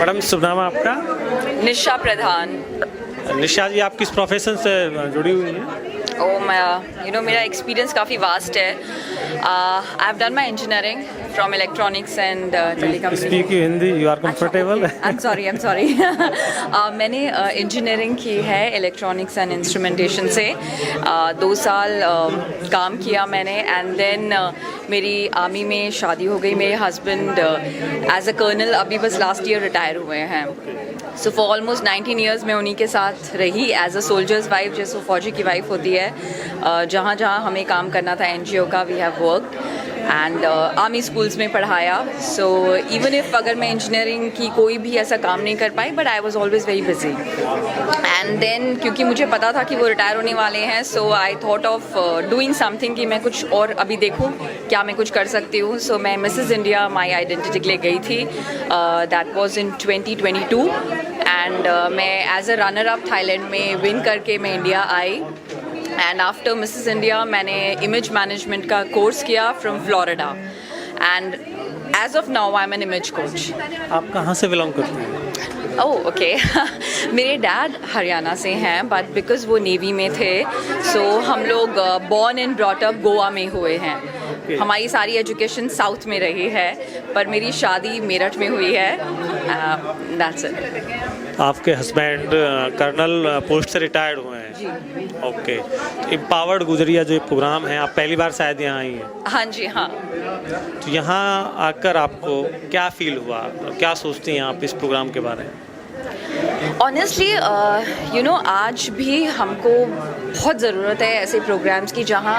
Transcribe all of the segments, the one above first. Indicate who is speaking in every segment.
Speaker 1: Madam शुभ नाम है आपका?
Speaker 2: निशा प्रधान।
Speaker 1: निशा जी, आप किस प्रोफेशन से जुड़ी हुई हैं?
Speaker 2: मेरा एक्सपीरियंस काफ़ी वास्ट है। I have done my engineering from electronics and telecommunication.
Speaker 1: Speak Hindi, you are comfortable?
Speaker 2: I am sorry मैंने इंजीनियरिंग की है इलेक्ट्रॉनिक्स एंड इंस्ट्रूमेंटेशन से। 2 साल काम किया मैंने एंड देन मेरी आर्मी में शादी हो गई। मेरे हस्बैंड एज अ कर्नल अभी बस लास्ट ईयर रिटायर हुए हैं। सो फॉर ऑलमोस्ट 19 ईयर्स मैं उन्हीं के साथ रही एज अ सोल्जर्स वाइफ, जैसे फौजी की वाइफ होती है। जहाँ जहाँ हमें काम करना था NGO का, we have work and army schools में पढ़ाया। सो इवन इफ अगर मैं इंजीनियरिंग की कोई भी ऐसा काम नहीं कर पाई, but I was always very busy. And then क्योंकि मुझे पता था कि वो रिटायर होने वाले हैं, so I thought of doing something कि मैं कुछ और अभी देखूं क्या मैं कुछ कर सकती हूँ। सो मैं मिसेस इंडिया माई आइडेंटिटी के लिए गई थी। दैट वॉज इन 2022 एंड मैं as a runner up Thailand में विन करके मैं इंडिया आई। एंड आफ्टर मिसेस इंडिया मैंने इमेज मैनेजमेंट का कोर्स किया from Florida and as of now I am an image coach.
Speaker 1: आप कहाँ से बिलोंग करती हैं?
Speaker 2: ओह ओके मेरे डैड हरियाणा से हैं, बट बिकॉज वो नेवी में थे, सो हम लोग born and brought up Goa में हुए हैं। हमारी सारी एजुकेशन साउथ में रही है, पर मेरी शादी मेरठ में हुई है। That's it.
Speaker 1: आपके हस्बैंड कर्नल पोस्ट से रिटायर्ड हुए हैं?
Speaker 2: जी।
Speaker 1: ओके। एम्पावर्ड गुजरिया जो प्रोग्राम है, आप पहली बार शायद यहाँ आई हैं?
Speaker 2: हाँ जी, हाँ।
Speaker 1: तो यहाँ आकर आपको क्या फील हुआ, क्या सोचती हैं आप इस प्रोग्राम के बारे में?
Speaker 2: ऑनेस्टली आज भी हमको बहुत ज़रूरत है ऐसे प्रोग्राम्स की जहाँ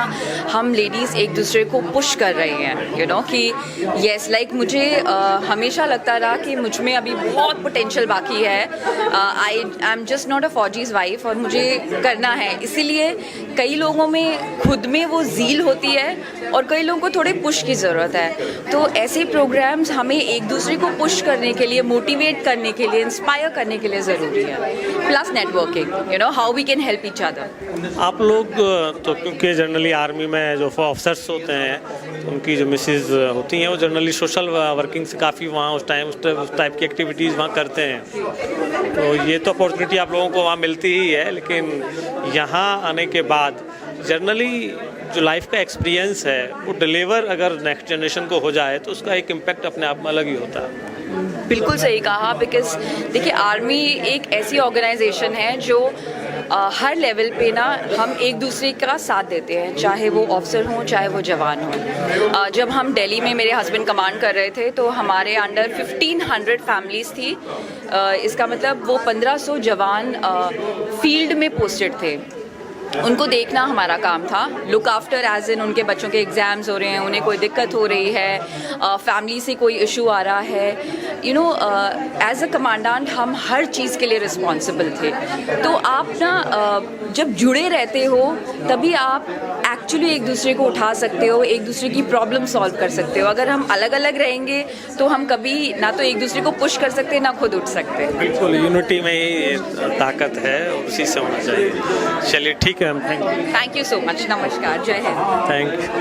Speaker 2: हम लेडीज़ एक दूसरे को पुश कर रही हैं। कि येस, लाइक मुझे हमेशा लगता रहा कि मुझ में अभी बहुत पोटेंशियल बाकी है। I am just not a फौजीज़ वाइफ और मुझे करना है। इसीलिए कई लोगों में खुद में वो ज़ील होती है और कई लोगों को थोड़े पुश की ज़रूरत है। तो ऐसे प्रोग्राम्स हमें एक दूसरे को पुश करने के लिए, मोटिवेट करने के लिए, इंस्पायर करने के लिए ज़रूरी है। Plus networking, how we can help each other.
Speaker 1: आप लोग तो क्योंकि जनरली आर्मी में जो ऑफिसर्स होते हैं, उनकी जो मिसेज होती हैं, वो जनरली सोशल वर्किंग से काफ़ी वहाँ उस टाइप की एक्टिविटीज़ वहाँ करते हैं। तो ये तो अपॉर्चुनिटी आप लोगों को वहाँ मिलती ही है, लेकिन यहाँ आने के बाद जनरली जो लाइफ का एक्सपीरियंस है वो डिलीवर अगर नेक्स्ट जनरेशन को हो जाए तो उसका एक इम्पैक्ट अपने आप में अलग ही होता है।
Speaker 2: बिल्कुल सही कहा। बिकॉज देखिए, आर्मी एक ऐसी ऑर्गेनाइजेशन है जो हर लेवल पे ना हम एक दूसरे का साथ देते हैं, चाहे वो ऑफिसर हों चाहे वो जवान हों। जब हम दिल्ली में मेरे हस्बैंड कमांड कर रहे थे तो हमारे अंडर 1500 फैमिलीज़ थी। इसका मतलब वो 1500 जवान फील्ड में पोस्टेड थे। उनको देखना हमारा काम था। लुक आफ्टर एज इन उनके बच्चों के एग्ज़ाम्स हो रहे हैं, उन्हें कोई दिक्कत हो रही है, फैमिली से कोई इशू आ रहा है, एज अ कमांडेंट हम हर चीज़ के लिए रिस्पॉन्सिबल थे। तो आप ना जब जुड़े रहते हो तभी आप एक्चुअली एक दूसरे को उठा सकते हो, एक दूसरे की प्रॉब्लम सॉल्व कर सकते हो। अगर हम अलग अलग रहेंगे तो हम कभी ना तो एक दूसरे को पुश कर सकते ना खुद उठ सकते।
Speaker 1: बिल्कुल, यूनिटी में ही ताकत है और उसी से होना चाहिए। चलिए ठीक है, thank you.
Speaker 2: Thank you so much. नमस्कार, जय हिंद।
Speaker 1: Thank you.